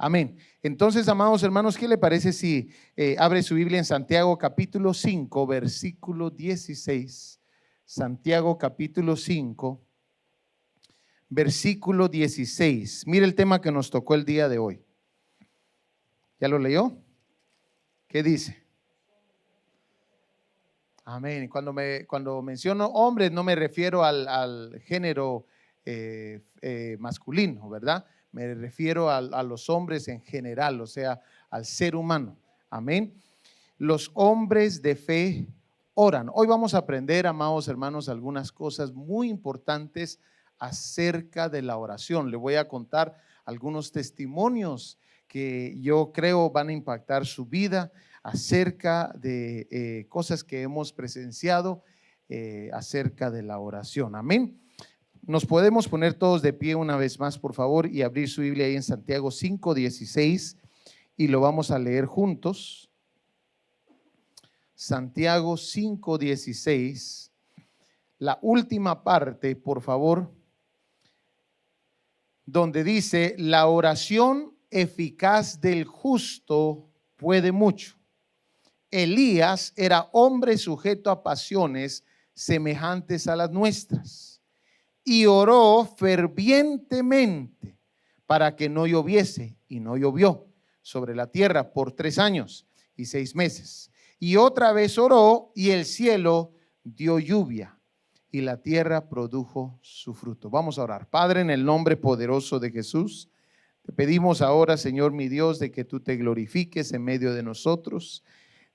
Amén. Entonces, amados hermanos, ¿qué le parece si abre su Biblia en Santiago capítulo 5, versículo 16? Santiago capítulo 5, versículo 16. Mire el tema que nos tocó el día de hoy. ¿Ya lo leyó? ¿Qué dice? Amén. Cuando menciono hombres no me refiero al género masculino, ¿verdad? Me refiero a los hombres en general, o sea, al ser humano. Amén. Los hombres de fe oran. Hoy vamos a aprender, amados hermanos, algunas cosas muy importantes acerca de la oración. Le voy a contar algunos testimonios que yo creo van a impactar su vida acerca de cosas que hemos presenciado acerca de la oración. Amén. Nos podemos poner todos de pie una vez más, por favor, y abrir su Biblia ahí en Santiago 5:16 y lo vamos a leer juntos. Santiago 5:16, la última parte, por favor, donde dice: la oración eficaz del justo puede mucho. Elías era hombre sujeto a pasiones semejantes a las nuestras, y oró fervientemente para que no lloviese, y no llovió sobre la tierra por 3 años y 6 meses. Y otra vez oró, y el cielo dio lluvia, y la tierra produjo su fruto. Vamos a orar. Padre, en el nombre poderoso de Jesús, te pedimos ahora, Señor mi Dios, de que tú te glorifiques en medio de nosotros.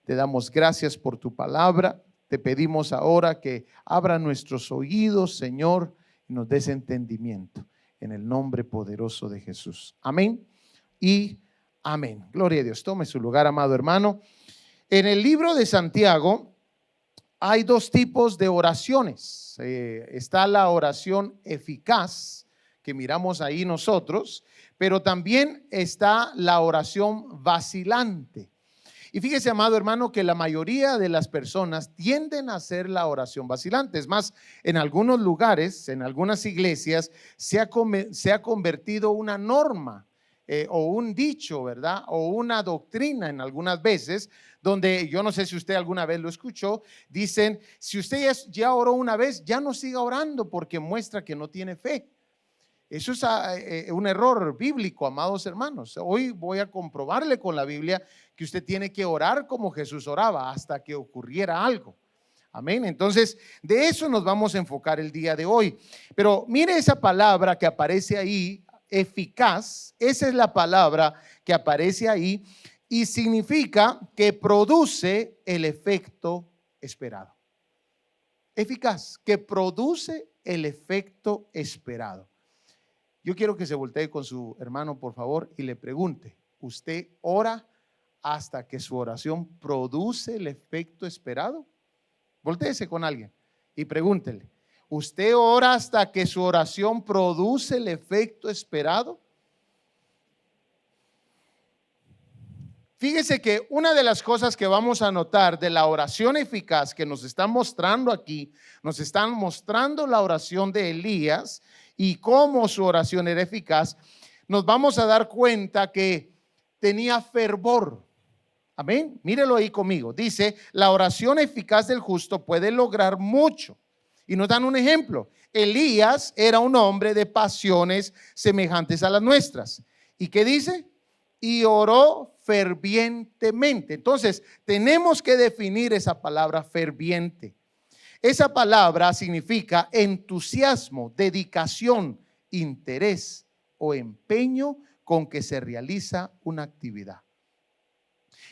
Te damos gracias por tu palabra. Te pedimos ahora que abra nuestros oídos, Señor, y nos des entendimiento en el nombre poderoso de Jesús. Amén y amén. Gloria a Dios. Tome su lugar, amado hermano. En el libro de Santiago hay 2 tipos de oraciones. Está la oración eficaz que miramos ahí nosotros, pero también está la oración vacilante. Y fíjese, amado hermano, que la mayoría de las personas tienden a hacer la oración vacilante. Es más, en algunos lugares, en algunas iglesias, se ha convertido una norma o un dicho, ¿verdad? O una doctrina en algunas veces, donde yo no sé si usted alguna vez lo escuchó, dicen: si usted ya oró una vez, ya no siga orando porque muestra que no tiene fe. Eso es un error bíblico, amados hermanos. Hoy voy a comprobarle con la Biblia que usted tiene que orar como Jesús oraba hasta que ocurriera algo. Amén. Entonces, de eso nos vamos a enfocar el día de hoy. Pero mire esa palabra que aparece ahí, eficaz. Esa es la palabra que aparece ahí y significa que produce el efecto esperado. Eficaz, que produce el efecto esperado. Yo quiero que se voltee con su hermano, por favor, y le pregunte: ¿usted ora hasta que su oración produce el efecto esperado? Voltéese con alguien y pregúntele: ¿usted ora hasta que su oración produce el efecto esperado? Fíjese que una de las cosas que vamos a notar de la oración eficaz que nos están mostrando aquí, nos están mostrando la oración de Elías y cómo su oración era eficaz. Nos vamos a dar cuenta que tenía fervor. Amén. Mírelo ahí conmigo. Dice: la oración eficaz del justo puede lograr mucho. Y nos dan un ejemplo. Elías era un hombre de pasiones semejantes a las nuestras. ¿Y qué dice? Y oró fervientemente. Entonces, tenemos que definir esa palabra ferviente. Esa palabra significa entusiasmo, dedicación, interés o empeño con que se realiza una actividad.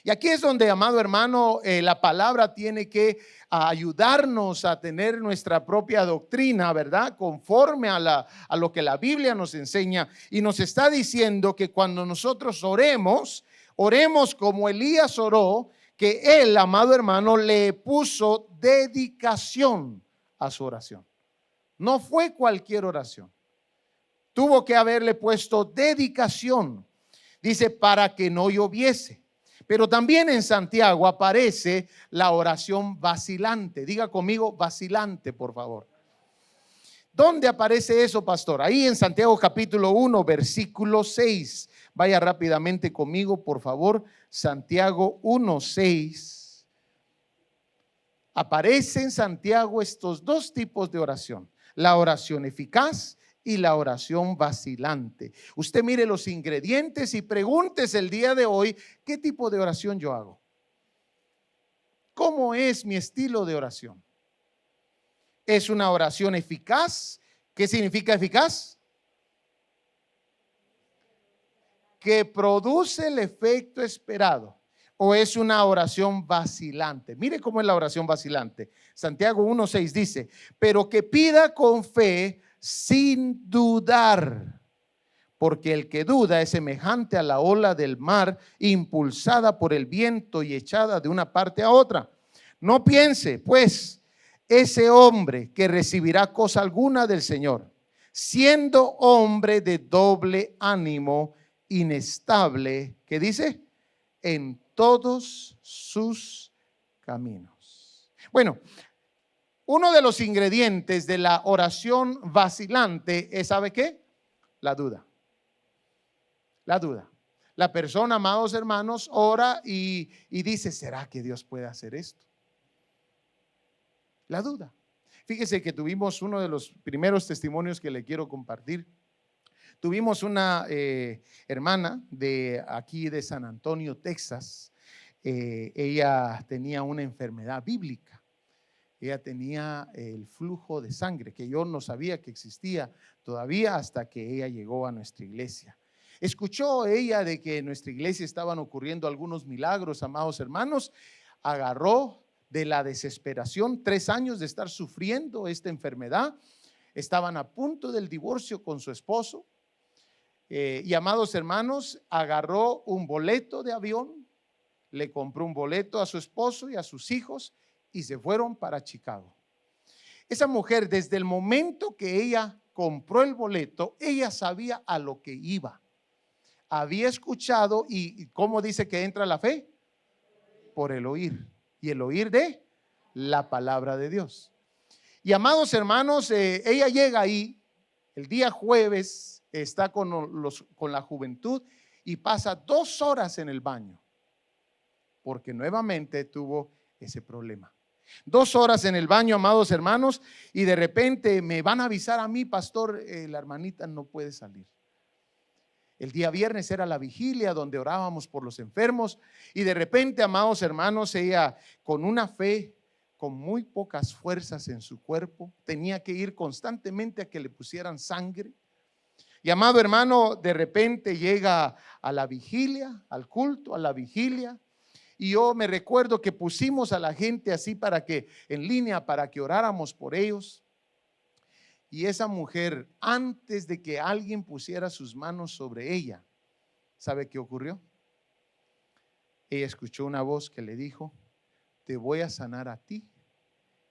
Y aquí es donde, amado hermano, la palabra tiene que ayudarnos a tener nuestra propia doctrina, ¿verdad? Conforme a lo que la Biblia nos enseña, y nos está diciendo que cuando nosotros oremos como Elías oró, que él, amado hermano, le puso dedicación a su oración. No fue cualquier oración. Tuvo que haberle puesto dedicación. Dice: para que no lloviese. Pero también en Santiago aparece la oración vacilante. Diga conmigo: vacilante, por favor. ¿Dónde aparece eso, pastor? Ahí en Santiago capítulo 1, versículo 6. Vaya rápidamente conmigo, por favor, Santiago 1:6. Aparece en Santiago estos dos tipos de oración: la oración eficaz y la oración vacilante. Usted mire los ingredientes y pregúntese el día de hoy, ¿qué tipo de oración yo hago? ¿Cómo es mi estilo de oración? ¿Es una oración eficaz? ¿Qué significa eficaz? Que produce el efecto esperado. ¿O es una oración vacilante? Mire cómo es la oración vacilante. Santiago 1:6 dice: pero que pida con fe sin dudar, porque el que duda es semejante a la ola del mar, impulsada por el viento y echada de una parte a otra. No piense, pues, ese hombre que recibirá cosa alguna del Señor, siendo hombre de doble ánimo, inestable, ¿qué dice? En todos sus caminos. Bueno, uno de los ingredientes de la oración vacilante es, ¿sabe qué? La duda. La duda. La persona, amados hermanos, ora y dice: ¿será que Dios puede hacer esto? La duda. Fíjese que tuvimos uno de los primeros testimonios que le quiero compartir. Tuvimos una hermana de aquí de San Antonio, Texas. Ella tenía una enfermedad bíblica. Ella tenía el flujo de sangre, que yo no sabía que existía todavía hasta que ella llegó a nuestra iglesia. Escuchó ella de que en nuestra iglesia estaban ocurriendo algunos milagros, amados hermanos. Agarró de la desesperación, 3 años de estar sufriendo esta enfermedad. Estaban a punto del divorcio con su esposo. Y amados hermanos, agarró un boleto de avión, le compró un boleto a su esposo y a sus hijos y se fueron para Chicago. Esa mujer, desde el momento que ella compró el boleto, ella sabía a lo que iba. Había escuchado, y ¿cómo dice que entra la fe? Por el oír, y el oír de la palabra de Dios. Y amados hermanos, ella llega ahí el día jueves, está con la juventud y pasa 2 horas en el baño, porque nuevamente tuvo ese problema. 2 horas en el baño, amados hermanos, y de repente me van a avisar a mí: pastor, la hermanita no puede salir. El día viernes era la vigilia donde orábamos por los enfermos, y de repente, amados hermanos, ella con una fe, con muy pocas fuerzas en su cuerpo, tenía que ir constantemente a que le pusieran sangre. Y amado hermano, de repente llega a la vigilia, al culto, a la vigilia. Y yo me recuerdo que pusimos a la gente así para que, en línea, para que oráramos por ellos. Y esa mujer, antes de que alguien pusiera sus manos sobre ella, ¿sabe qué ocurrió? Ella escuchó una voz que le dijo: te voy a sanar a ti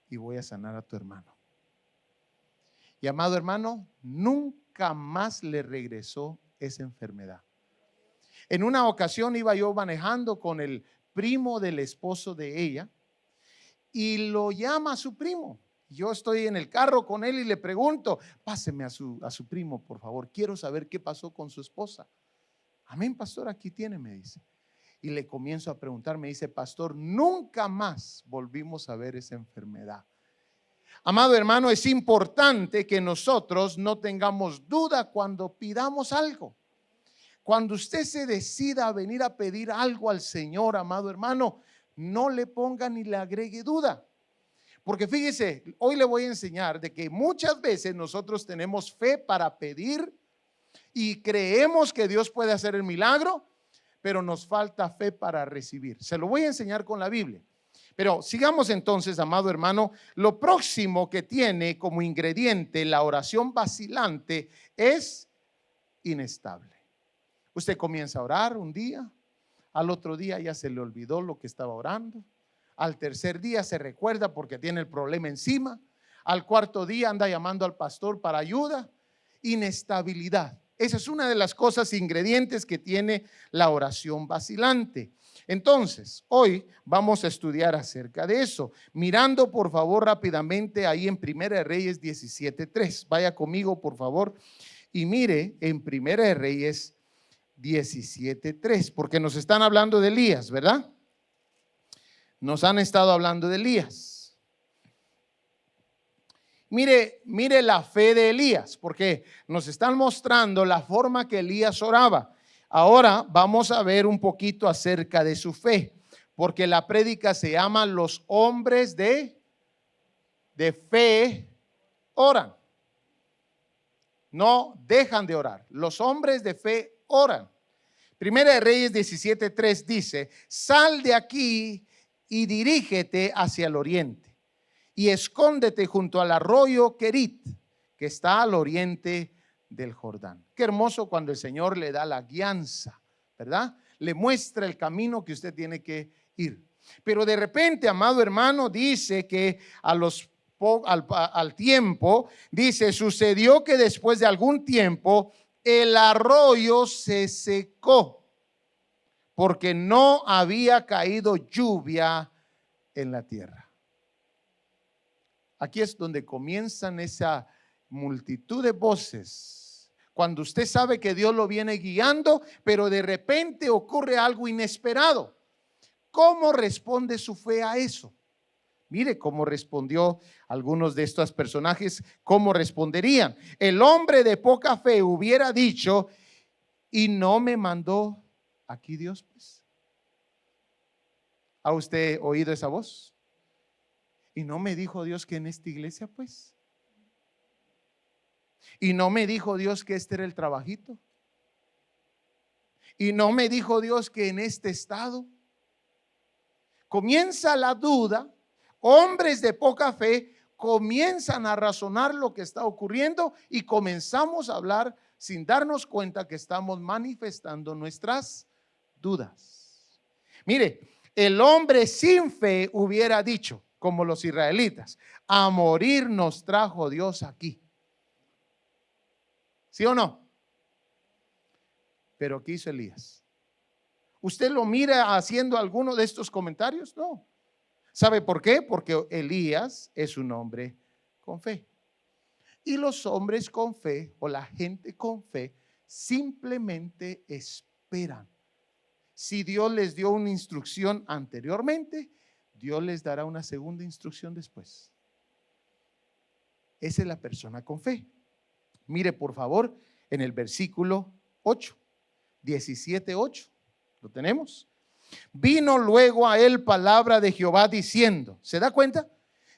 y voy a sanar a tu hermano. Y amado hermano, nunca más le regresó esa enfermedad. En una ocasión iba yo manejando con el primo del esposo de ella y lo llama a su primo. Yo estoy en el carro con él y le pregunto: páseme a su primo, por favor, quiero saber qué pasó con su esposa. Amén, pastor, aquí tiene, me dice. Y le comienzo a preguntar, me dice: pastor, nunca más volvimos a ver esa enfermedad. Amado hermano, es importante que nosotros no tengamos duda cuando pidamos algo. Cuando usted se decida a venir a pedir algo al Señor, amado hermano, no le ponga ni le agregue duda. Porque fíjese, hoy le voy a enseñar de que muchas veces nosotros tenemos fe para pedir y creemos que Dios puede hacer el milagro, pero nos falta fe para recibir. Se lo voy a enseñar con la Biblia. Pero sigamos entonces, amado hermano. Lo próximo que tiene como ingrediente la oración vacilante es inestable. Usted comienza a orar un día, al otro día ya se le olvidó lo que estaba orando, al tercer día se recuerda porque tiene el problema encima, al cuarto día anda llamando al pastor para ayuda. Inestabilidad. Esa es una de las cosas, ingredientes que tiene la oración vacilante. Entonces, hoy vamos a estudiar acerca de eso, mirando por favor rápidamente ahí en Primera de Reyes 17:3. Vaya conmigo por favor y mire en Primera de Reyes 17:3, porque nos están hablando de Elías, ¿verdad? Nos han estado hablando de Elías. Mire la fe de Elías, porque nos están mostrando la forma que Elías oraba. Ahora vamos a ver un poquito acerca de su fe, porque la prédica se llama Los hombres de fe oran. No dejan de orar. Los hombres de fe oran. Primera de Reyes 17:3 dice: sal de aquí y dirígete hacia el oriente y escóndete junto al arroyo Querit, que está al oriente del Jordán. Qué hermoso cuando el Señor le da la guianza, ¿verdad? Le muestra el camino que usted tiene que ir. Pero de repente, amado hermano, dice que al tiempo, dice, sucedió que después de algún tiempo el arroyo se secó porque no había caído lluvia en la tierra. Aquí es donde comienzan esa multitud de voces. Cuando usted sabe que Dios lo viene guiando, pero de repente ocurre algo inesperado. ¿Cómo responde su fe a eso? Mire cómo respondió algunos de estos personajes, cómo responderían. El hombre de poca fe hubiera dicho: ¿y no me mandó aquí Dios, pues? ¿Ha usted oído esa voz? ¿Y no me dijo Dios que en esta iglesia, pues? ¿Y no me dijo Dios que este era el trabajito? ¿Y no me dijo Dios que en este estado? Comienza la duda. Hombres de poca fe comienzan a razonar lo que está ocurriendo y comenzamos a hablar sin darnos cuenta que estamos manifestando nuestras dudas. Mire, el hombre sin fe hubiera dicho, como los israelitas: a morir nos trajo Dios aquí. ¿Sí o no? Pero ¿qué hizo Elías? ¿Usted lo mira haciendo alguno de estos comentarios? No. ¿Sabe por qué? Porque Elías es un hombre con fe. Y los hombres con fe, o la gente con fe, simplemente esperan. Si Dios les dio una instrucción anteriormente, Dios les dará una segunda instrucción después. Esa es la persona con fe. Mire por favor en el versículo 8, 17:8. ¿Lo tenemos? Vino luego a él palabra de Jehová diciendo, ¿se da cuenta?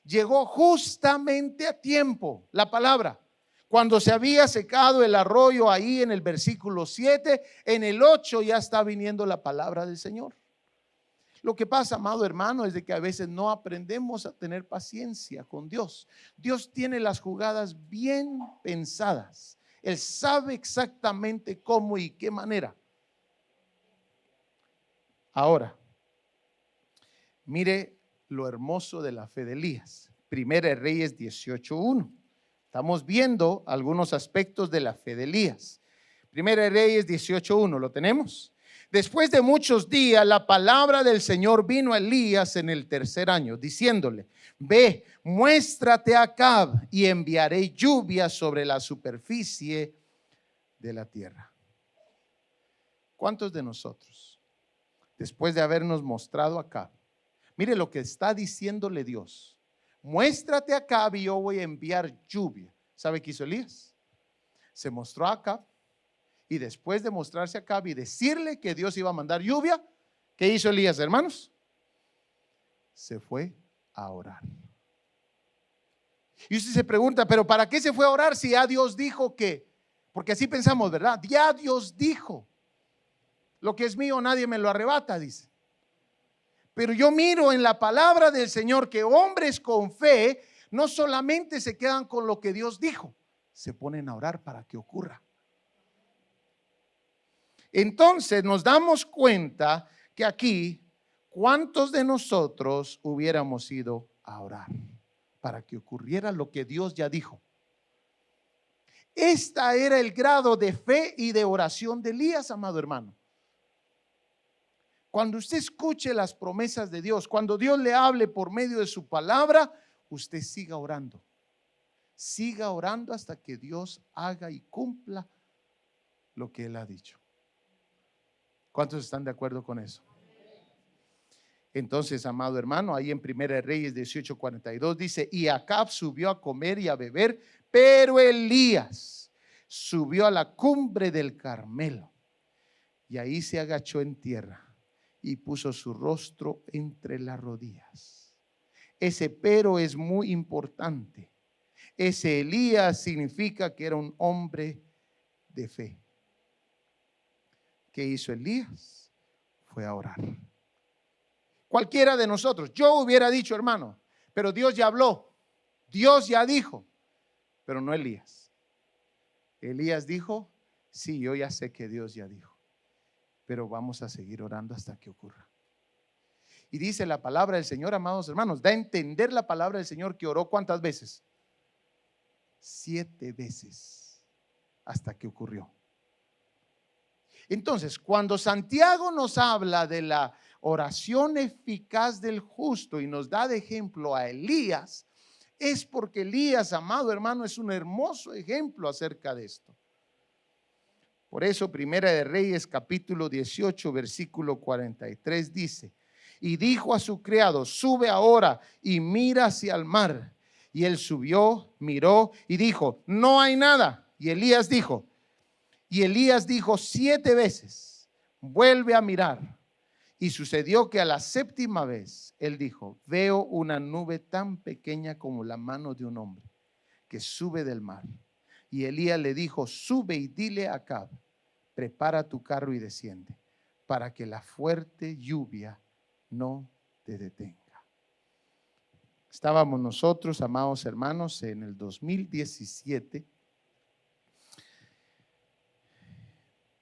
Llegó justamente a tiempo la palabra. Cuando se había secado el arroyo ahí en el versículo 7, en el 8 ya está viniendo la palabra del Señor. Lo que pasa, amado hermano, es de que a veces no aprendemos a tener paciencia con Dios. Dios tiene las jugadas bien pensadas. Él sabe exactamente cómo y qué manera. Ahora, mire lo hermoso de la fe de Elías. Primera de Reyes 18:1. Estamos viendo algunos aspectos de la fe de Elías. Primera de Reyes 18:1. ¿Lo tenemos? Después de muchos días, la palabra del Señor vino a Elías en el tercer año, diciéndole: ve, muéstrate a Acab y enviaré lluvia sobre la superficie de la tierra. ¿Cuántos de nosotros, después de habernos mostrado a Acab, mire lo que está diciéndole Dios: muéstrate a Acab y yo voy a enviar lluvia? ¿Sabe qué hizo Elías? Se mostró a Acab, y después de mostrarse a Acab y decirle que Dios iba a mandar lluvia, ¿qué hizo Elías, hermanos? Se fue a orar. Y usted se pregunta, ¿pero para qué se fue a orar si ya Dios dijo que? Porque así pensamos, ¿verdad? Ya Dios dijo: lo que es mío nadie me lo arrebata, dice. Pero yo miro en la palabra del Señor que hombres con fe no solamente se quedan con lo que Dios dijo, se ponen a orar para que ocurra. Entonces nos damos cuenta que aquí, ¿cuántos de nosotros hubiéramos ido a orar para que ocurriera lo que Dios ya dijo? Este era el grado de fe y de oración de Elías, amado hermano. Cuando usted escuche las promesas de Dios, cuando Dios le hable por medio de su palabra, usted siga orando. Siga orando hasta que Dios haga y cumpla lo que Él ha dicho. ¿Cuántos están de acuerdo con eso? Entonces, amado hermano, ahí en Primera de Reyes 18:42 dice: y Acab subió a comer y a beber, pero Elías subió a la cumbre del Carmelo y ahí se agachó en tierra y puso su rostro entre las rodillas. Ese pero es muy importante. Ese Elías significa que era un hombre de fe. ¿Qué hizo Elías? Fue a orar. Cualquiera de nosotros, yo hubiera dicho, hermano, pero Dios ya habló, Dios ya dijo, pero no Elías. Elías dijo: sí, yo ya sé que Dios ya dijo, pero vamos a seguir orando hasta que ocurra. Y dice la palabra del Señor, amados hermanos, da a entender la palabra del Señor que oró ¿cuántas veces? 7 veces hasta que ocurrió. Entonces, cuando Santiago nos habla de la oración eficaz del justo y nos da de ejemplo a Elías, es porque Elías, amado hermano, es un hermoso ejemplo acerca de esto. Por eso Primera de Reyes capítulo 18 versículo 43 dice: y dijo a su criado: sube ahora y mira hacia el mar. Y él subió, miró y dijo: no hay nada. Y Elías dijo 7 veces: vuelve a mirar. Y sucedió que a la 7ª vez él dijo: veo una nube tan pequeña como la mano de un hombre que sube del mar. Y Elías le dijo: sube y dile a Acab: prepara tu carro y desciende, para que la fuerte lluvia no te detenga. Estábamos nosotros, amados hermanos, en el 2017.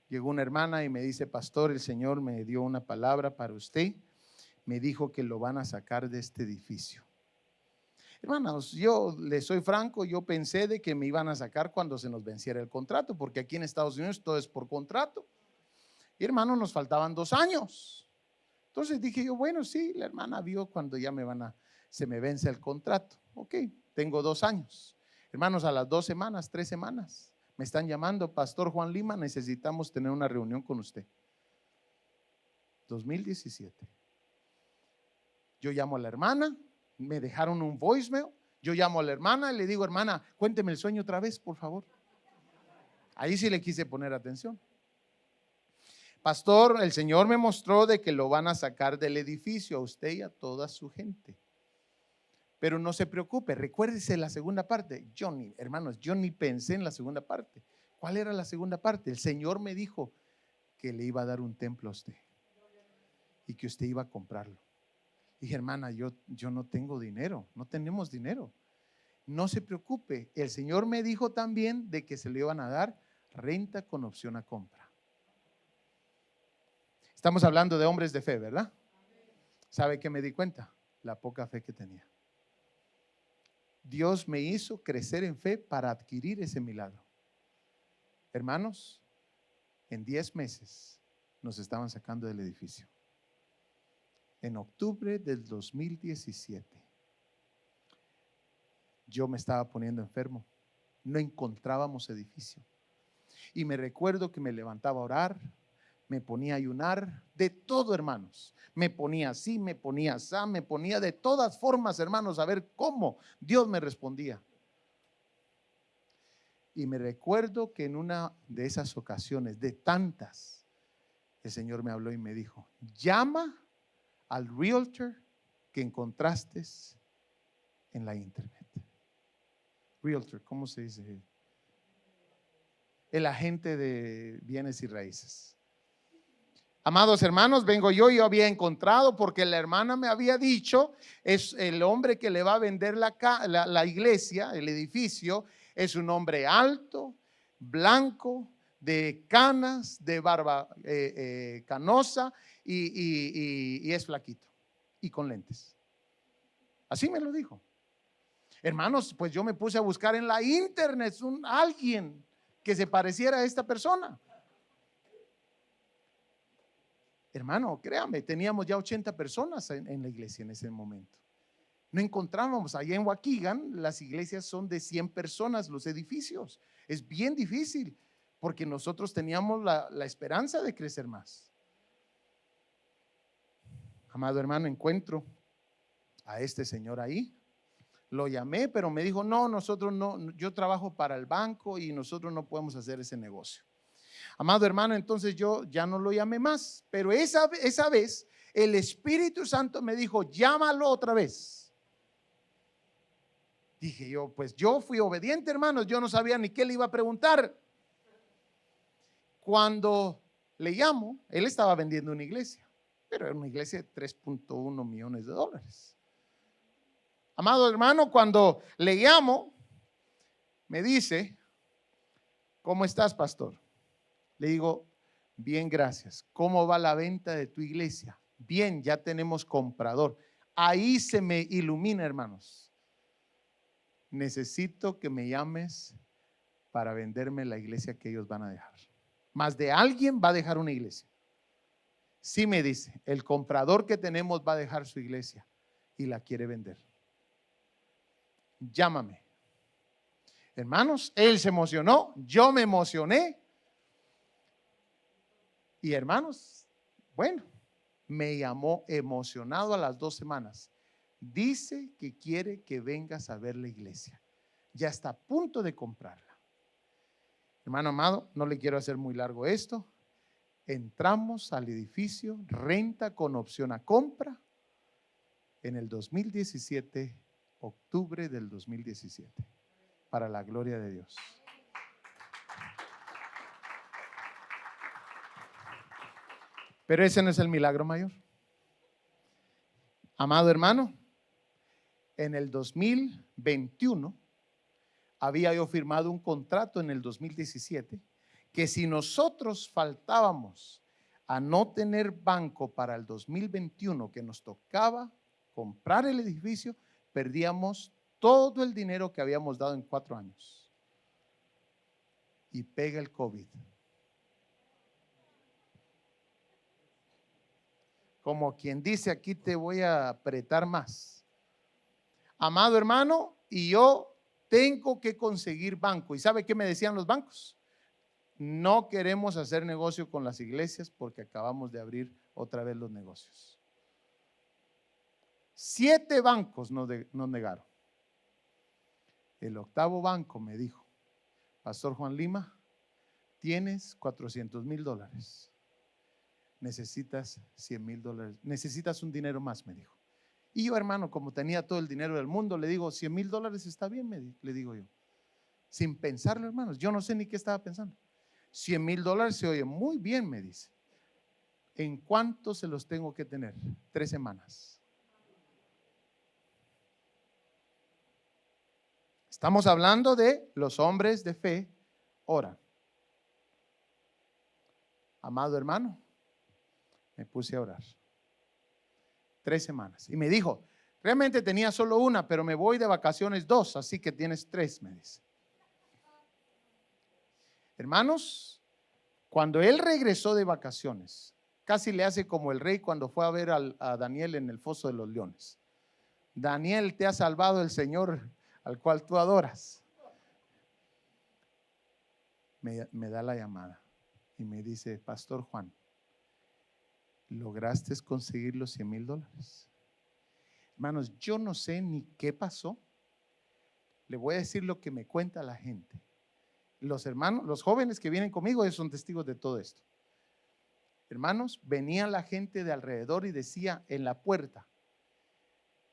Llegó una hermana y me dice: pastor, el Señor me dio una palabra para usted. Me dijo que lo van a sacar de este edificio. Hermanos, yo les soy franco, yo pensé de que me iban a sacar cuando se nos venciera el contrato, porque aquí en Estados Unidos todo es por contrato. Y hermano, nos faltaban 2 años. Entonces dije yo: bueno, sí, la hermana vio cuando ya se me vence el contrato. Ok, tengo 2 años. Hermanos, a las 2 semanas, 3 semanas, me están llamando: pastor Juan Lima, necesitamos tener una reunión con usted. 2017. Yo llamo a la hermana, me dejaron un voicemail. Yo llamo a la hermana y le digo: hermana, cuénteme el sueño otra vez, por favor. Ahí sí le quise poner atención. Pastor, el Señor me mostró de que lo van a sacar del edificio a usted y a toda su gente. Pero no se preocupe, recuérdese la segunda parte. Hermanos, yo ni pensé en la segunda parte. ¿Cuál era la segunda parte? El Señor me dijo que le iba a dar un templo a usted y que usted iba a comprarlo. Dije: hermana, yo no tengo dinero, no tenemos dinero. No se preocupe, el Señor me dijo también de que se le iban a dar renta con opción a compra. Estamos hablando de hombres de fe, ¿verdad? ¿Sabe qué me di cuenta? La poca fe que tenía. Dios me hizo crecer en fe para adquirir ese milagro. Hermanos, en 10 meses nos estaban sacando del edificio. En octubre del 2017, yo me estaba poniendo enfermo. No encontrábamos edificio. Y me recuerdo que me levantaba a orar, me ponía a ayunar, de todo, hermanos. Me ponía así, me ponía así, me ponía de todas formas, hermanos, a ver cómo Dios me respondía. Y me recuerdo que en una de esas ocasiones, de tantas, el Señor me habló y me dijo: llama al realtor que encontraste en la internet. Realtor, ¿cómo se dice? El agente de bienes y raíces. Amados hermanos, yo había encontrado, porque la hermana me había dicho: es el hombre que le va a vender la iglesia, el edificio, es un hombre alto, blanco, de canas, de barba canosa y es flaquito y con lentes. Así me lo dijo. Hermanos, pues yo me puse a buscar en la internet alguien que se pareciera a esta persona. Hermano, créame, teníamos ya 80 personas en la iglesia en ese momento. No encontrábamos. Allá en Waukegan las iglesias son de 100 personas, los edificios. Es bien difícil, porque nosotros teníamos la esperanza de crecer más. Amado hermano, encuentro a este señor ahí. Lo llamé, pero me dijo, no, nosotros no, yo trabajo para el banco y nosotros no podemos hacer ese negocio. Amado hermano, entonces yo ya no lo llamé más, pero esa vez el Espíritu Santo me dijo, llámalo otra vez. Dije yo, pues yo fui obediente, hermanos, yo no sabía ni qué le iba a preguntar. Cuando le llamo, él estaba vendiendo una iglesia, pero era una iglesia de 3.1 millones de dólares. Amado hermano, cuando le llamo, me dice, ¿cómo estás, pastor? Le digo, bien, gracias. ¿Cómo va la venta de tu iglesia? Bien, ya tenemos comprador. Ahí se me ilumina, hermanos. Necesito que me llames para venderme la iglesia que ellos van a dejar. Más de alguien va a dejar una iglesia. Sí, me dice, el comprador que tenemos va a dejar su iglesia y la quiere vender. Llámame. Hermanos, él se emocionó, yo me emocioné. Y hermanos, bueno, me llamó emocionado a las 2 semanas. Dice que quiere que vengas a ver la iglesia. Ya está a punto de comprarla. Hermano amado, no le quiero hacer muy largo esto. Entramos al edificio, renta con opción a compra en el 2017, octubre del 2017, para la gloria de Dios. Pero ese no es el milagro mayor. Amado hermano, en el 2021 había yo firmado un contrato en el 2017 que si nosotros faltábamos a no tener banco para el 2021, que nos tocaba comprar el edificio, perdíamos todo el dinero que habíamos dado en 4 años. Y pega el COVID. Como quien dice, aquí te voy a apretar más. Amado hermano, y yo tengo que conseguir banco. ¿Y sabe qué me decían los bancos? No queremos hacer negocio con las iglesias porque acabamos de abrir otra vez los negocios. 7 bancos nos negaron. El 8º banco me dijo, Pastor Juan Lima, tienes $400,000. Necesitas $100,000. Necesitas un dinero más, me dijo. Y yo, hermano, como tenía todo el dinero del mundo, le digo, $100,000 está bien, le digo yo. Sin pensarlo, hermanos, yo no sé ni qué estaba pensando. $100,000 se oye muy bien, me dice. ¿En cuánto se los tengo que tener? 3 semanas. Estamos hablando de los hombres de fe oran. Amado hermano, me puse a orar. 3 semanas. Y me dijo, realmente tenía solo una, pero me voy de vacaciones 2, así que tienes 3, me dice. Hermanos, cuando él regresó de vacaciones, casi le hace como el rey cuando fue a ver a Daniel en el foso de los leones. Daniel, te ha salvado el Señor al cual tú adoras. Me da la llamada y me dice, Pastor Juan, ¿lograste conseguir los $100,000? Hermanos, yo no sé ni qué pasó. Le voy a decir lo que me cuenta la gente. Los hermanos, los jóvenes que vienen conmigo, ellos son testigos de todo esto. Hermanos, venía la gente de alrededor y decía en la puerta,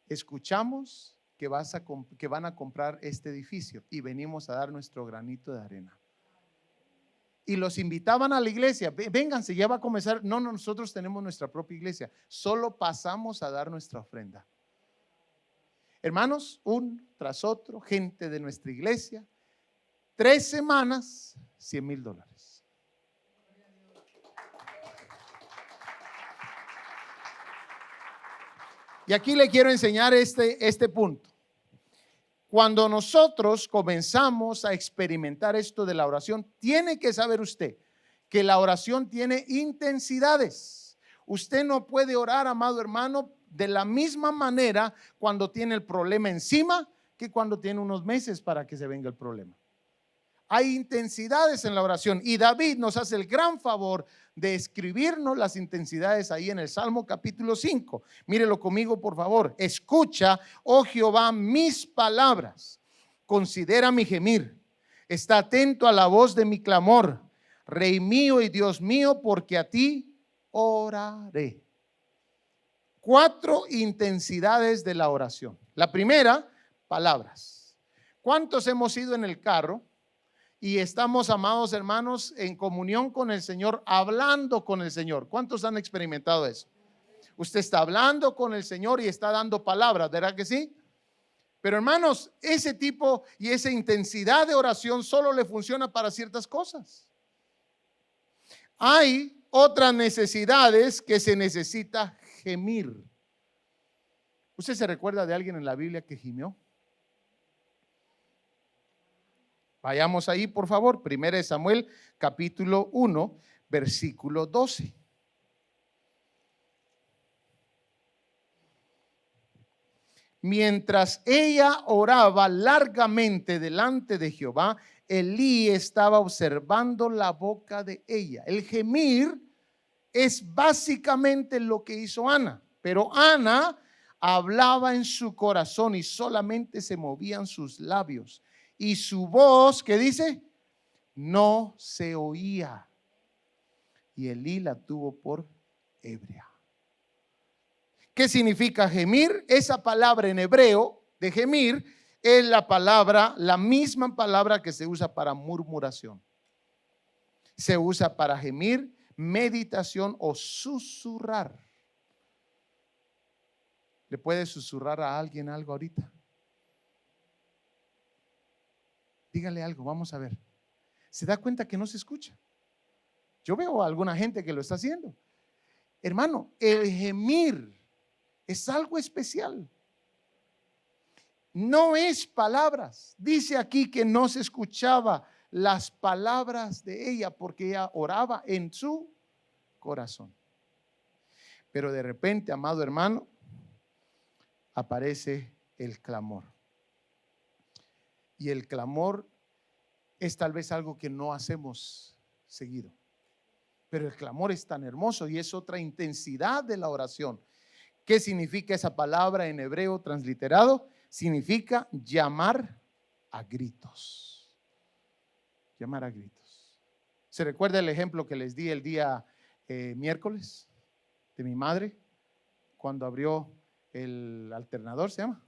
escuchamos que van a comprar este edificio y venimos a dar nuestro granito de arena. Y los invitaban a la iglesia, vénganse, ya va a comenzar. No, nosotros tenemos nuestra propia iglesia, solo pasamos a dar nuestra ofrenda. Hermanos, un tras otro, gente de nuestra iglesia, 3 semanas, $100,000. Y aquí le quiero enseñar este punto. Cuando nosotros comenzamos a experimentar esto de la oración, tiene que saber usted que la oración tiene intensidades. Usted no puede orar, amado hermano, de la misma manera cuando tiene el problema encima que cuando tiene unos meses para que se venga el problema. Hay intensidades en la oración y David nos hace el gran favor de escribirnos las intensidades ahí en el Salmo capítulo 5. Mírelo conmigo, por favor. Escucha, oh Jehová, mis palabras. Considera mi gemir. Está atento a la voz de mi clamor. Rey mío y Dios mío, porque a ti oraré. 4 intensidades de la oración. La primera, palabras. ¿Cuántos hemos ido en el carro y estamos, amados hermanos, en comunión con el Señor, hablando con el Señor? ¿Cuántos han experimentado eso? Usted está hablando con el Señor y está dando palabras, ¿verdad que sí? Pero hermanos, ese tipo y esa intensidad de oración solo le funciona para ciertas cosas. Hay otras necesidades que se necesita gemir. ¿Usted se recuerda de alguien en la Biblia que gimió? Vayamos ahí, por favor. 1 Samuel capítulo 1, versículo 12. Mientras ella oraba largamente delante de Jehová, Elí estaba observando la boca de ella. El gemir es básicamente lo que hizo Ana, pero Ana hablaba en su corazón y solamente se movían sus labios. Y su voz, ¿qué dice? No se oía. Y Elí la tuvo por ebria. ¿Qué significa gemir? Esa palabra en hebreo de gemir es la misma palabra que se usa para murmuración. Se usa para gemir, meditación o susurrar. ¿Le puede susurrar a alguien algo ahorita? Dígale algo, vamos a ver. ¿Se da cuenta que no se escucha? Yo veo a alguna gente que lo está haciendo. Hermano, el gemir es algo especial. No es palabras. Dice aquí que no se escuchaba las palabras de ella porque ella oraba en su corazón. Pero de repente, amado hermano, aparece el clamor. Y el clamor es tal vez algo que no hacemos seguido. Pero el clamor es tan hermoso y es otra intensidad de la oración. ¿Qué significa esa palabra en hebreo transliterado? Significa llamar a gritos. Llamar a gritos. ¿Se recuerda el ejemplo que les di el día miércoles de mi madre? Cuando abrió el alternador, ¿se llama?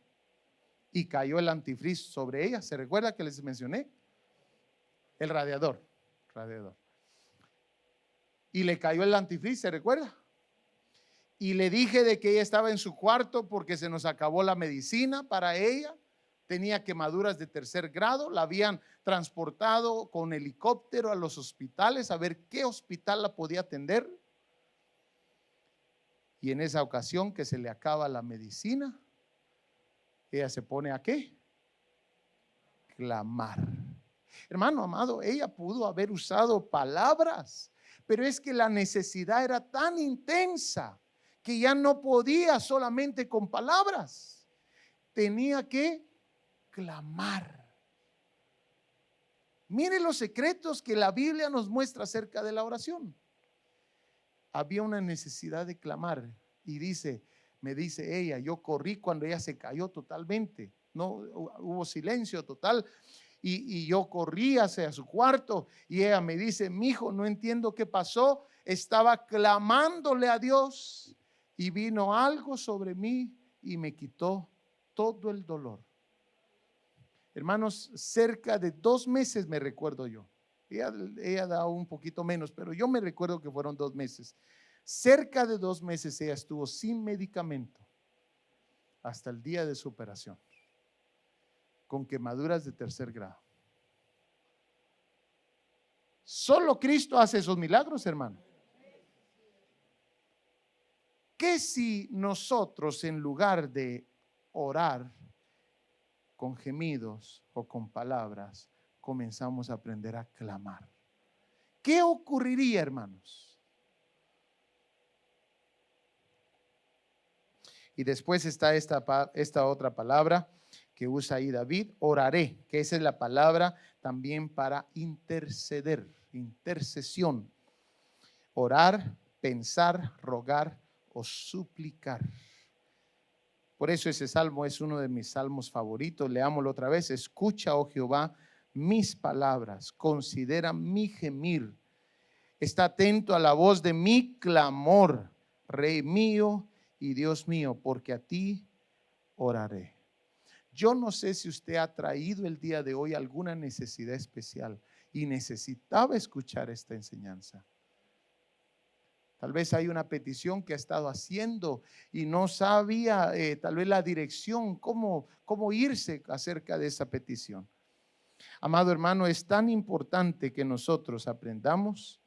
Y cayó el antifriz sobre ella. ¿Se recuerda que les mencioné? El radiador. Y le cayó el antifriz, ¿se recuerda? Y le dije de que ella estaba en su cuarto porque se nos acabó la medicina para ella. Tenía quemaduras de 3er grado. La habían transportado con helicóptero a los hospitales a ver qué hospital la podía atender. Y en esa ocasión que se le acaba la medicina, ella se pone ¿a qué? Clamar. Hermano amado, ella pudo haber usado palabras, pero es que la necesidad era tan intensa que ya no podía solamente con palabras. Tenía que clamar. Mire los secretos que la Biblia nos muestra acerca de la oración. Había una necesidad de clamar y me dice ella, yo corrí cuando ella se cayó totalmente. No hubo silencio total y yo corrí hacia su cuarto y ella me dice, mijo, no entiendo qué pasó. Estaba clamándole a Dios y vino algo sobre mí y me quitó todo el dolor. Hermanos, cerca de 2 meses me recuerdo yo. Ella da un poquito menos, pero yo me recuerdo que fueron 2 meses. Cerca de 2 meses ella estuvo sin medicamento hasta el día de su operación, con quemaduras de 3er grado. Solo Cristo hace esos milagros, hermano. ¿Qué si nosotros, en lugar de orar con gemidos o con palabras, comenzamos a aprender a clamar? ¿Qué ocurriría, hermanos? Y después está esta otra palabra que usa ahí David, oraré, que esa es la palabra también para interceder, intercesión. Orar, pensar, rogar o suplicar. Por eso ese salmo es uno de mis salmos favoritos. Leámoslo otra vez. Escucha, oh Jehová, mis palabras, considera mi gemir. Está atento a la voz de mi clamor, Rey mío y Dios mío, porque a ti oraré. Yo no sé si usted ha traído el día de hoy alguna necesidad especial y necesitaba escuchar esta enseñanza. Tal vez hay una petición que ha estado haciendo y no sabía tal vez la dirección, cómo irse acerca de esa petición. Amado hermano, es tan importante que nosotros aprendamos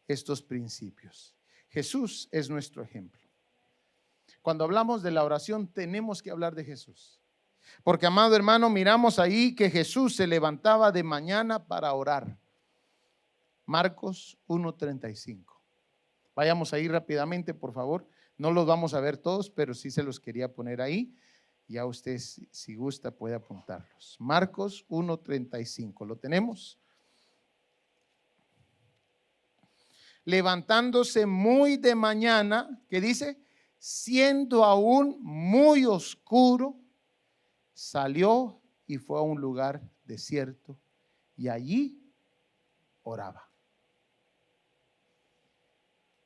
estos principios. Jesús es nuestro ejemplo. Cuando hablamos de la oración tenemos que hablar de Jesús. Porque, amado hermano, miramos ahí que Jesús se levantaba de mañana para orar. Marcos 1:35. Vayamos ahí rápidamente, por favor. No los vamos a ver todos, pero sí se los quería poner ahí. Ya usted, si gusta, puede apuntarlos. Marcos 1:35. ¿Lo tenemos? Levantándose muy de mañana, ¿qué dice? Siendo aún muy oscuro, salió y fue a un lugar desierto y allí oraba.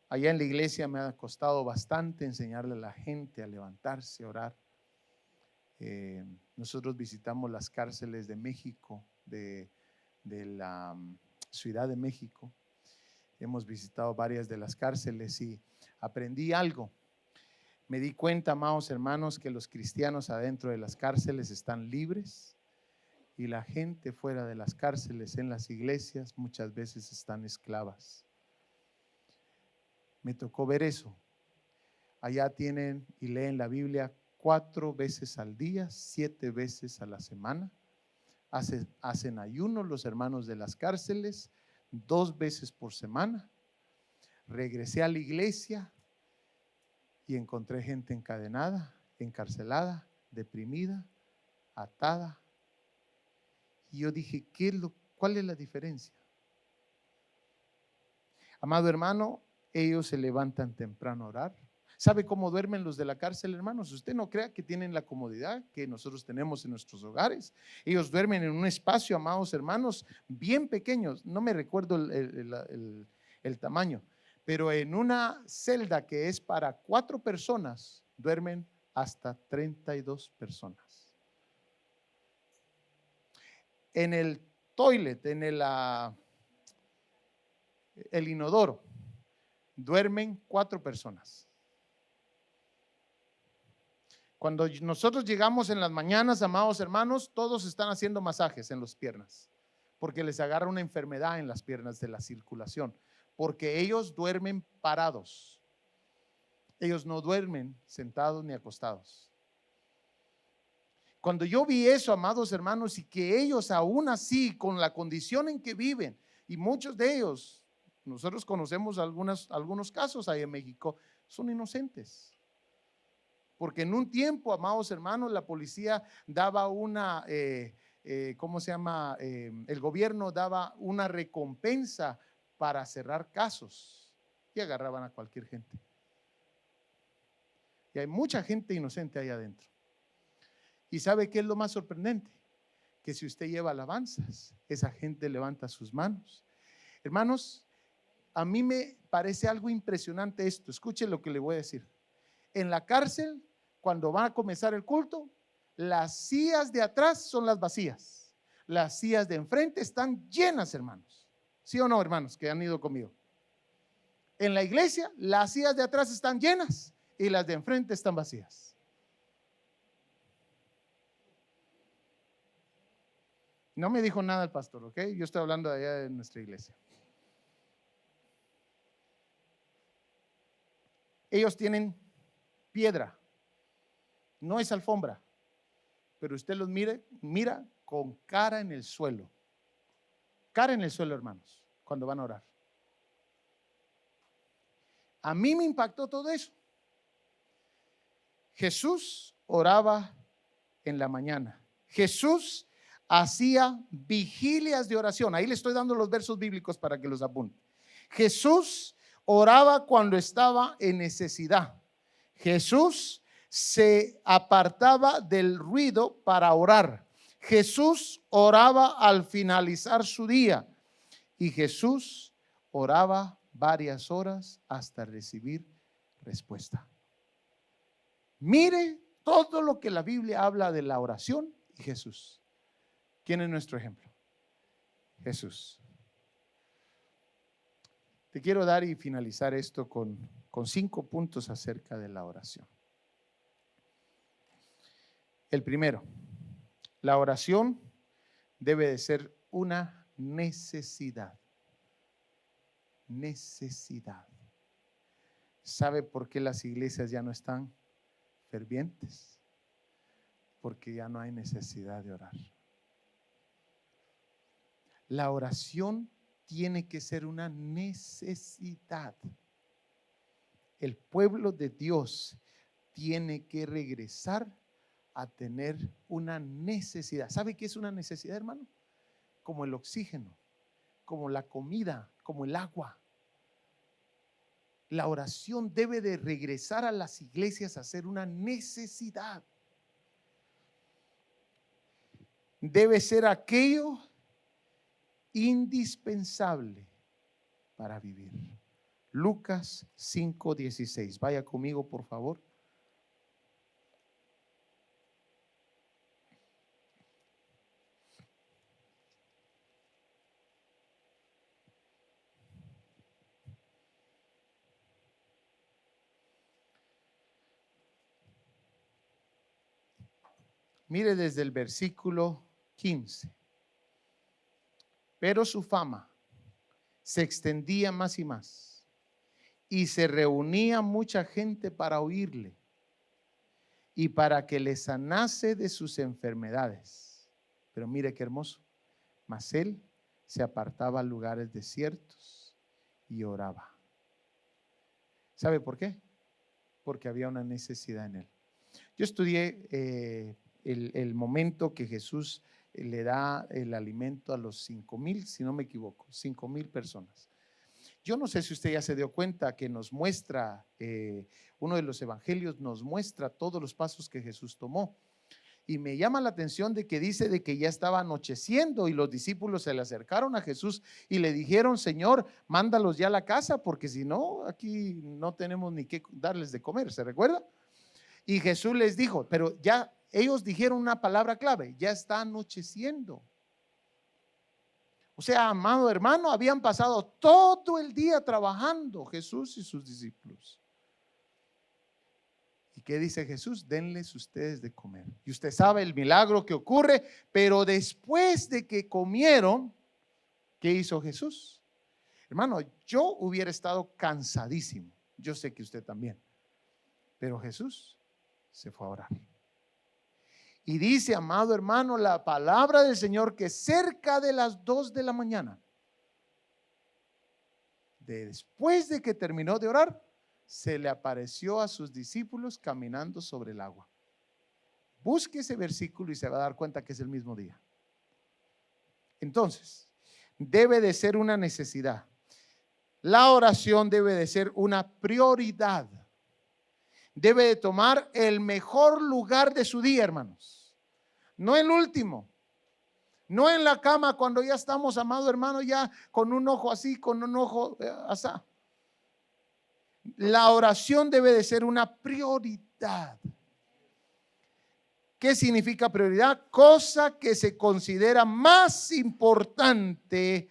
Allá en la iglesia me ha costado bastante enseñarle a la gente a levantarse, a orar. Nosotros visitamos las cárceles de México, de la Ciudad de México. Hemos visitado varias de las cárceles y aprendí algo. Me di cuenta, amados hermanos, que los cristianos adentro de las cárceles están libres y la gente fuera de las cárceles en las iglesias muchas veces están esclavas. Me tocó ver eso. Allá tienen y leen la Biblia 4 veces al día, 7 veces a la semana. Hacen ayuno los hermanos de las cárceles 2 veces por semana. Regresé a la iglesia y encontré gente encadenada, encarcelada, deprimida, atada. Y yo dije, ¿cuál es la diferencia? Amado hermano, ellos se levantan temprano a orar. ¿Sabe cómo duermen los de la cárcel, hermanos? Usted no crea que tienen la comodidad que nosotros tenemos en nuestros hogares. Ellos duermen en un espacio, amados hermanos, bien pequeños. No me recuerdo el tamaño, pero en una celda que es para 4 personas, duermen hasta 32 personas. En el toilet, en el inodoro, duermen 4 personas. Cuando nosotros llegamos en las mañanas, amados hermanos, todos están haciendo masajes en las piernas, porque les agarra una enfermedad en las piernas de la circulación, porque ellos duermen parados. Ellos no duermen sentados ni acostados. Cuando yo vi eso, amados hermanos, y que ellos aún así, con la condición en que viven, y muchos de ellos, nosotros conocemos algunos casos ahí en México, son inocentes. Porque en un tiempo, amados hermanos, la policía daba una, ¿cómo se llama? El gobierno daba una recompensa para cerrar casos y agarraban a cualquier gente. Y hay mucha gente inocente ahí adentro. ¿Y sabe qué es lo más sorprendente? Que si usted lleva alabanzas, esa gente levanta sus manos. Hermanos, a mí me parece algo impresionante esto. Escuche lo que le voy a decir. En la cárcel, cuando van a comenzar el culto, las sillas de atrás son las vacías. Las sillas de enfrente están llenas, hermanos. ¿Sí o no, hermanos, que han ido conmigo? En la iglesia, las sillas de atrás están llenas y las de enfrente están vacías. No me dijo nada el pastor, ¿ok? Yo estoy hablando de allá de nuestra iglesia. Ellos tienen piedra, no es alfombra, pero usted los mira con cara en el suelo. Cara en el suelo, hermanos, cuando van a orar. A mí me impactó todo eso. Jesús oraba en la mañana. Jesús hacía vigilias de oración. Ahí le estoy dando los versos bíblicos para que los apunte. Jesús oraba cuando estaba en necesidad. Jesús se apartaba del ruido para orar. Jesús oraba al finalizar su día. Y Jesús oraba varias horas hasta recibir respuesta. Mire todo lo que la Biblia habla de la oración y Jesús. ¿Quién es nuestro ejemplo? Jesús. Te quiero dar y finalizar esto con 5 puntos acerca de la oración. El primero, la oración debe de ser una necesidad. Necesidad. ¿Sabe por qué las iglesias ya no están fervientes? Porque ya no hay necesidad de orar. La oración tiene que ser una necesidad. El pueblo de Dios tiene que regresar a tener una necesidad. ¿Sabe qué es una necesidad, hermano? Como el oxígeno, como la comida, como el agua. La oración debe de regresar a las iglesias a ser una necesidad. Debe ser aquello indispensable para vivir. Lucas 5:16. Vaya conmigo, por favor. Mire desde el versículo 15. Pero su fama se extendía más y más, y se reunía mucha gente para oírle y para que le sanase de sus enfermedades. Pero mire qué hermoso. Mas él se apartaba a lugares desiertos y oraba. ¿Sabe por qué? Porque había una necesidad en él. Yo estudié el momento que Jesús le da el alimento a los 5,000, si no me equivoco, 5,000 personas. Yo no sé si usted ya se dio cuenta que nos muestra, uno de los evangelios nos muestra todos los pasos que Jesús tomó. Y me llama la atención de que dice de que ya estaba anocheciendo y los discípulos se le acercaron a Jesús y le dijeron: Señor, mándalos ya a la casa porque si no, aquí no tenemos ni qué darles de comer. ¿Se recuerda? Y Jesús les dijo, pero ya ellos dijeron una palabra clave: ya está anocheciendo. O sea, amado hermano, habían pasado todo el día trabajando Jesús y sus discípulos. ¿Y qué dice Jesús? Denles ustedes de comer. Y usted sabe el milagro que ocurre, pero después de que comieron, ¿qué hizo Jesús? Hermano, yo hubiera estado cansadísimo. Yo sé que usted también. Pero Jesús se fue a orar. Y dice, amado hermano, la palabra del Señor que cerca de las 2 de la mañana, después de que terminó de orar, se le apareció a sus discípulos caminando sobre el agua. Busque ese versículo y se va a dar cuenta que es el mismo día. Entonces, debe de ser una necesidad. La oración debe de ser una prioridad. Debe de tomar el mejor lugar de su día, hermanos. No el último. No en la cama cuando ya estamos, amado hermano, ya con un ojo así, con un ojo así. La oración debe de ser una prioridad. ¿Qué significa prioridad? Cosa que se considera más importante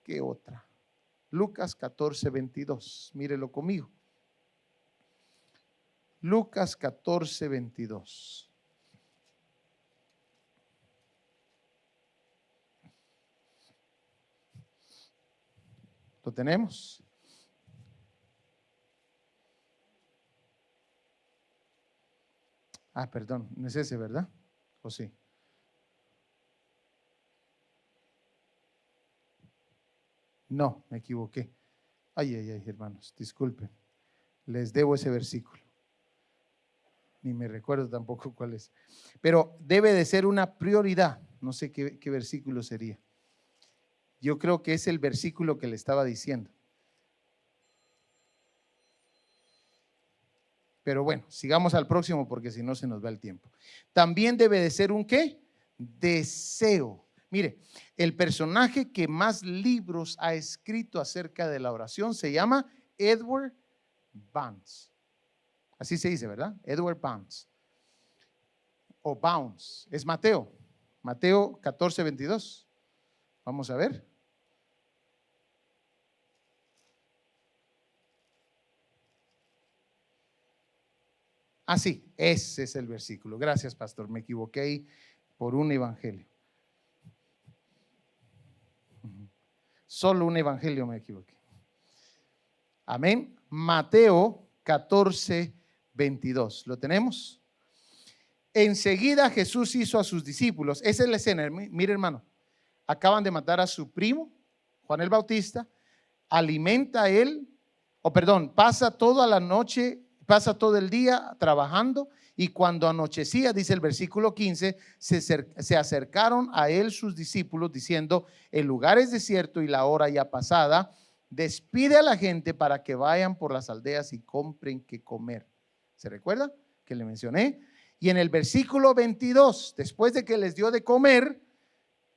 que otra. Lucas 14:22. Mírelo conmigo. Lucas 14:22. ¿Lo tenemos? Perdón, no es ese, ¿verdad? ¿O sí? No, me equivoqué. Ay, hermanos, disculpen. Les debo ese versículo. Ni me recuerdo tampoco cuál es. Pero debe de ser una prioridad. No sé qué versículo sería. Yo creo que es el versículo que le estaba diciendo. Pero bueno, sigamos al próximo porque si no se nos va el tiempo. También debe de ser un ¿qué? Deseo. Mire, el personaje que más libros ha escrito acerca de la oración se llama Edward Bounds. Así se dice, ¿verdad? Edward Bounds. O Bounds. Es Mateo. Mateo 14:22. Vamos a ver. Ah, sí, ese es el versículo. Gracias, pastor. Me equivoqué ahí por un evangelio. Solo un evangelio me equivoqué. Amén. Mateo 14:22. ¿Lo tenemos? Enseguida Jesús hizo a sus discípulos. Esa es la escena. Mire, hermano. Acaban de matar a su primo, Juan el Bautista. Alimenta a él, pasa toda la noche, pasa todo el día trabajando. Y cuando anochecía, dice el versículo 15, se acercaron a él sus discípulos diciendo: el lugar es desierto y la hora ya pasada. Despide a la gente para que vayan por las aldeas y compren qué comer. ¿Se recuerda que le mencioné? Y en el versículo 22, después de que les dio de comer,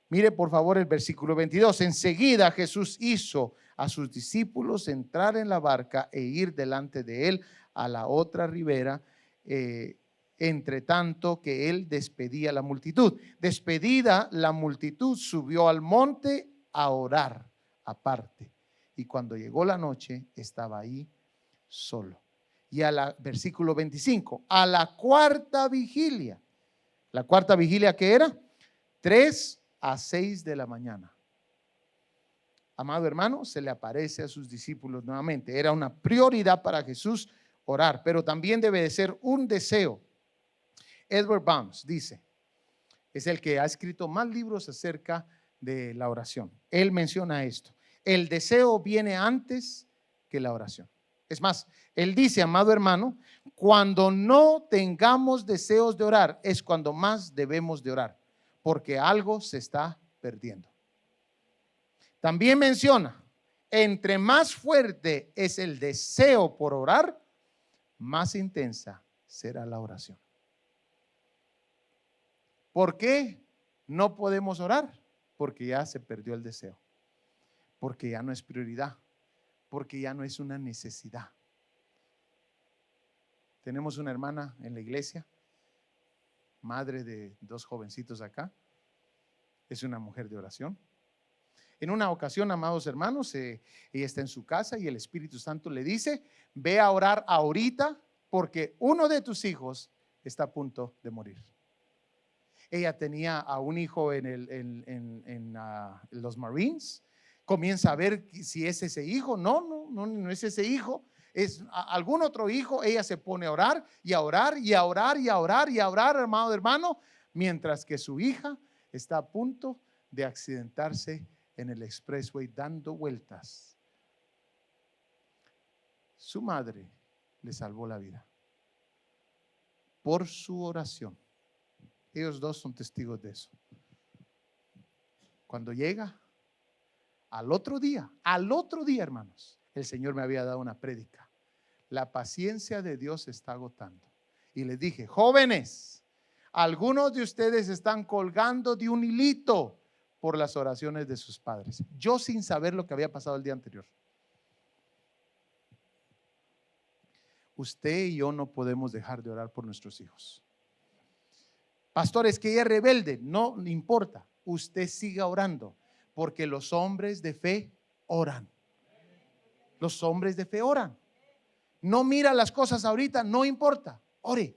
mire por favor el versículo 22. Enseguida Jesús hizo a sus discípulos entrar en la barca e ir delante de él a la otra ribera, entre tanto que él despedía a la multitud. Despedida la multitud, subió al monte a orar aparte. Y cuando llegó la noche, estaba ahí solo. Y versículo 25, a la cuarta vigilia. ¿La cuarta vigilia qué era? 3 a 6 de la mañana. Amado hermano, se le aparece a sus discípulos nuevamente. Era una prioridad para Jesús orar, pero también debe de ser un deseo. Edward Bounds dice, es el que ha escrito más libros acerca de la oración. Él menciona esto: el deseo viene antes que la oración. Es más, él dice, amado hermano, cuando no tengamos deseos de orar es cuando más debemos de orar, porque algo se está perdiendo. También menciona, entre más fuerte es el deseo por orar, más intensa será la oración. ¿Por qué no podemos orar? Porque ya se perdió el deseo, porque ya no es prioridad, porque ya no es una necesidad. Tenemos una hermana en la iglesia, madre de 2 jovencitos acá, es una mujer de oración. En una ocasión, amados hermanos, ella está en su casa y el Espíritu Santo le dice: ve a orar ahorita porque uno de tus hijos está a punto de morir. Ella tenía a un hijo en los Marines. Comienza a ver si es ese hijo. No es ese hijo. Es algún otro hijo. Ella se pone a orar y a orar y a orar y a orar y a orar, amado hermano, mientras que su hija está a punto de accidentarse en el expressway dando vueltas. Su madre le salvó la vida por su oración. Ellos dos son testigos de eso. Cuando llega al otro día, hermanos, el Señor me había dado una prédica. La paciencia de Dios se está agotando. Y les dije: jóvenes, algunos de ustedes están colgando de un hilito por las oraciones de sus padres. Yo sin saber lo que había pasado el día anterior. Usted y yo no podemos dejar de orar por nuestros hijos. Pastor, es que ella es rebelde. No importa, usted siga orando, porque los hombres de fe oran. Los hombres de fe oran. No mira las cosas ahorita, no importa, ore.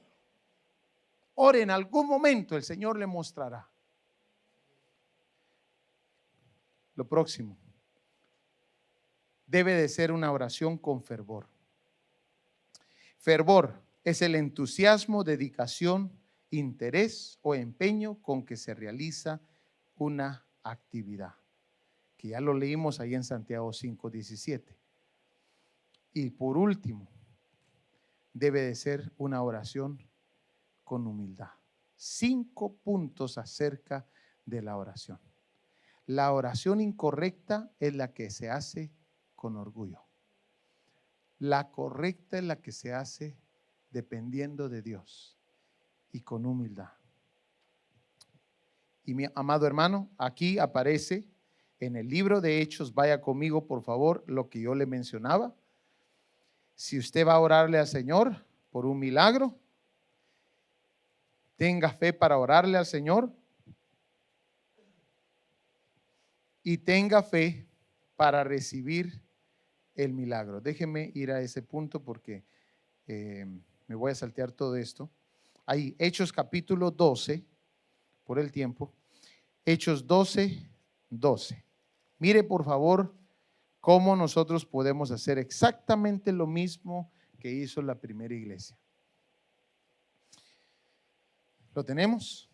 Ore, en algún momento el Señor le mostrará. Lo próximo, debe de ser una oración con fervor. Fervor es el entusiasmo, dedicación, interés o empeño con que se realiza una actividad, que ya lo leímos ahí en Santiago 5:17. Y por último, debe de ser una oración con humildad. 5 puntos acerca de la oración. La oración incorrecta es la que se hace con orgullo. La correcta es la que se hace dependiendo de Dios y con humildad. Y mi amado hermano, aquí aparece en el libro de Hechos, vaya conmigo por favor, lo que yo le mencionaba. Si usted va a orarle al Señor por un milagro, tenga fe para orarle al Señor y tenga fe para recibir el milagro. Déjeme ir a ese punto porque me voy a saltear todo esto. Ahí, Hechos capítulo 12, por el tiempo. Hechos 12, 12. Mire por favor cómo nosotros podemos hacer exactamente lo mismo que hizo la primera iglesia. ¿Lo tenemos?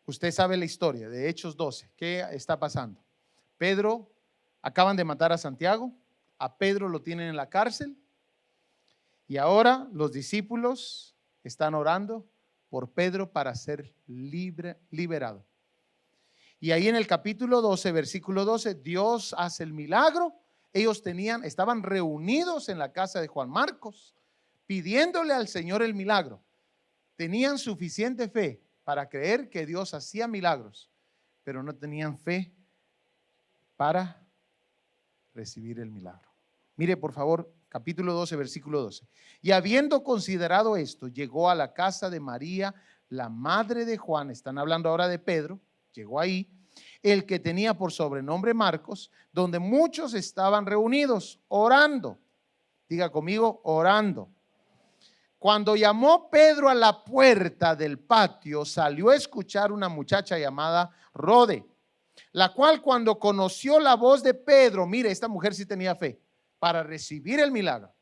Usted sabe la historia de Hechos 12. ¿Qué está pasando? Pedro, acaban de matar a Santiago, a Pedro lo tienen en la cárcel y ahora los discípulos están orando por Pedro para ser liberado. Y ahí en el capítulo 12, versículo 12, Dios hace el milagro. Ellos estaban reunidos en la casa de Juan Marcos, pidiéndole al Señor el milagro. Tenían suficiente fe para creer que Dios hacía milagros, pero no tenían fe para recibir el milagro. Mire por favor, capítulo 12, versículo 12. Y habiendo considerado esto, llegó a la casa de María, la madre de Juan. Están hablando ahora de Pedro. Llegó ahí, el que tenía por sobrenombre Marcos, donde muchos estaban reunidos orando. Diga conmigo, orando. Cuando llamó Pedro a la puerta del patio, salió a escuchar una muchacha llamada Rode, la cual cuando conoció la voz de Pedro, mire, esta mujer sí tenía fe para recibir el milagro.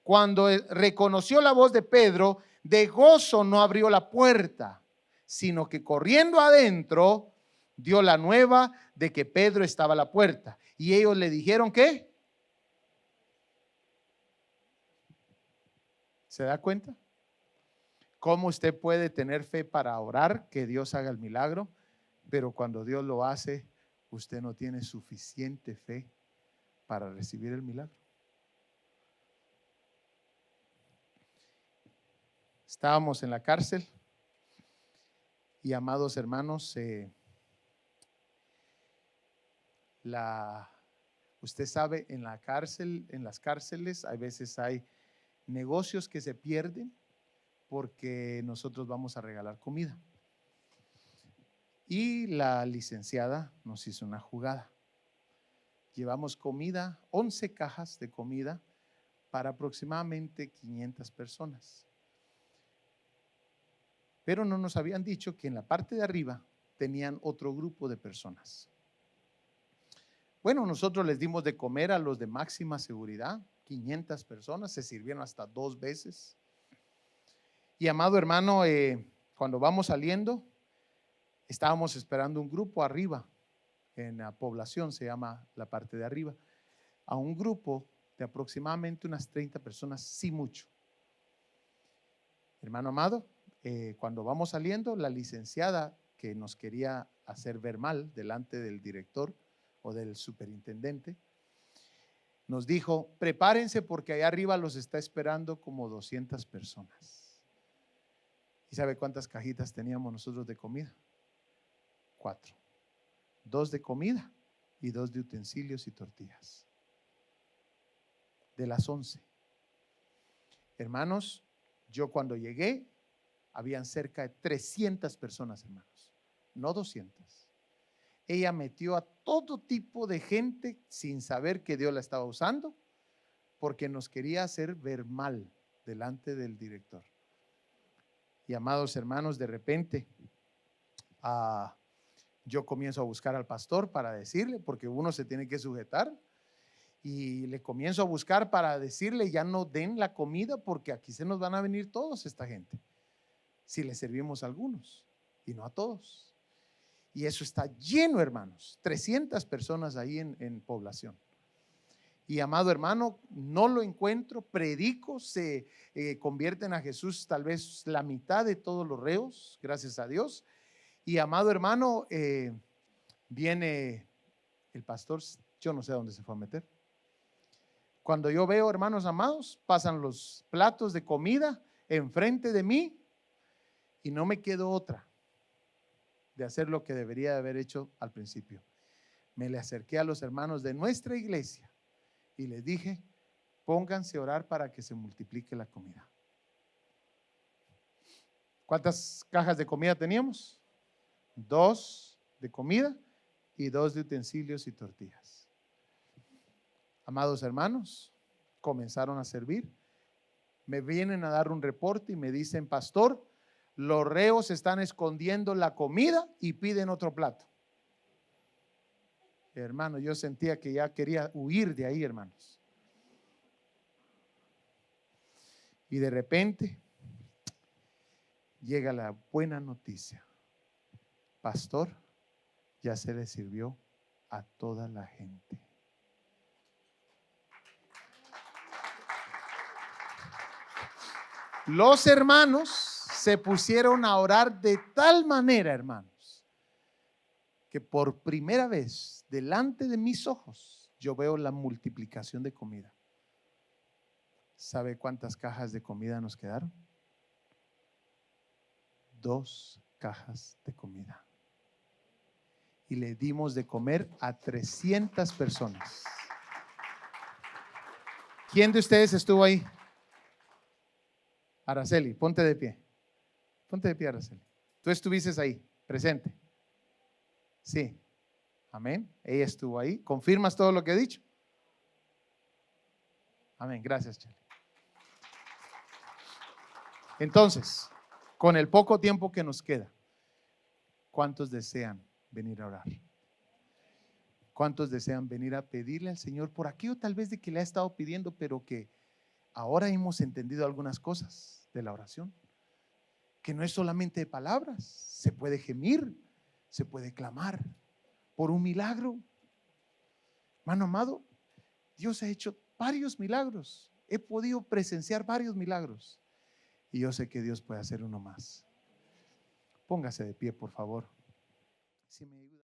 Cuando reconoció la voz de Pedro, de gozo no abrió la puerta, sino que corriendo adentro dio la nueva de que Pedro estaba a la puerta. Y ellos le dijeron, ¿qué? ¿Se da cuenta? ¿Cómo usted puede tener fe para orar que Dios haga el milagro? Pero cuando Dios lo hace, usted no tiene suficiente fe para recibir el milagro. Estábamos en la cárcel y, amados hermanos, usted sabe, en la cárcel, en las cárceles, a veces hay negocios que se pierden porque nosotros vamos a regalar comida. Y la licenciada nos hizo una jugada. Llevamos comida, 11 cajas de comida para aproximadamente 500 personas. Pero no nos habían dicho que en la parte de arriba tenían otro grupo de personas. Bueno, nosotros les dimos de comer a los de máxima seguridad, 500 personas, se sirvieron hasta 2 veces. Y amado hermano, cuando vamos saliendo, estábamos esperando un grupo arriba, en la población, se llama la parte de arriba, a un grupo de aproximadamente unas 30 personas, sí mucho. Hermano amado, cuando vamos saliendo, la licenciada que nos quería hacer ver mal delante del director o del superintendente, nos dijo, prepárense porque allá arriba los está esperando como 200 personas. ¿Y sabe cuántas cajitas teníamos nosotros de comida? 4. 2 de comida y 2 de utensilios y tortillas. De las 11. Hermanos, yo cuando llegué, habían cerca de 300 personas, hermanos, no 200. Ella metió a todo tipo de gente sin saber que Dios la estaba usando, porque nos quería hacer ver mal delante del director. Y amados hermanos, de repente yo comienzo a buscar al pastor para decirle, porque uno se tiene que sujetar, y le comienzo a buscar para decirle, ya no den la comida porque aquí se nos van a venir todos esta gente, si le servimos a algunos y no a todos. Y eso está lleno, hermanos, 300 personas ahí en población. Y amado hermano, no lo encuentro, predico, se convierten a Jesús tal vez la mitad de todos los reos, gracias a Dios. Y amado hermano, viene el pastor, yo no sé a dónde se fue a meter. Cuando yo veo, hermanos amados, pasan los platos de comida enfrente de mí y no me quedo otra de hacer lo que debería haber hecho al principio. Me le acerqué a los hermanos de nuestra iglesia y les dije, pónganse a orar para que se multiplique la comida. ¿Cuántas cajas de comida teníamos? 2 de comida y 2 de utensilios y tortillas. Amados hermanos, comenzaron a servir. Me vienen a dar un reporte y me dicen, pastor, los reos están escondiendo la comida y piden otro plato. Hermano, yo sentía que ya quería huir de ahí, hermanos. Y de repente llega la buena noticia. Pastor, ya se le sirvió a toda la gente. Los hermanos se pusieron a orar de tal manera, hermanos, que por primera vez delante de mis ojos yo veo la multiplicación de comida. ¿Sabe cuántas cajas de comida nos quedaron? 2 cajas de comida. Y le dimos de comer a 300 personas. ¿Quién de ustedes estuvo ahí? Araceli, ponte de pie. Ponte de pie, Araceli. Tú estuviste ahí, presente. Sí. Amén. Ella estuvo ahí. ¿Confirmas todo lo que he dicho? Amén. Gracias, Charlie. Entonces, con el poco tiempo que nos queda, ¿cuántos desean venir a orar? ¿Cuántos desean venir a pedirle al Señor por aquello tal vez de que le ha estado pidiendo, pero que ahora hemos entendido algunas cosas de la oración? Que no es solamente de palabras, se puede gemir, se puede clamar por un milagro. Hermano amado, Dios ha hecho varios milagros. He podido presenciar varios milagros. Y yo sé que Dios puede hacer uno más. Póngase de pie, por favor. Si me ayuda.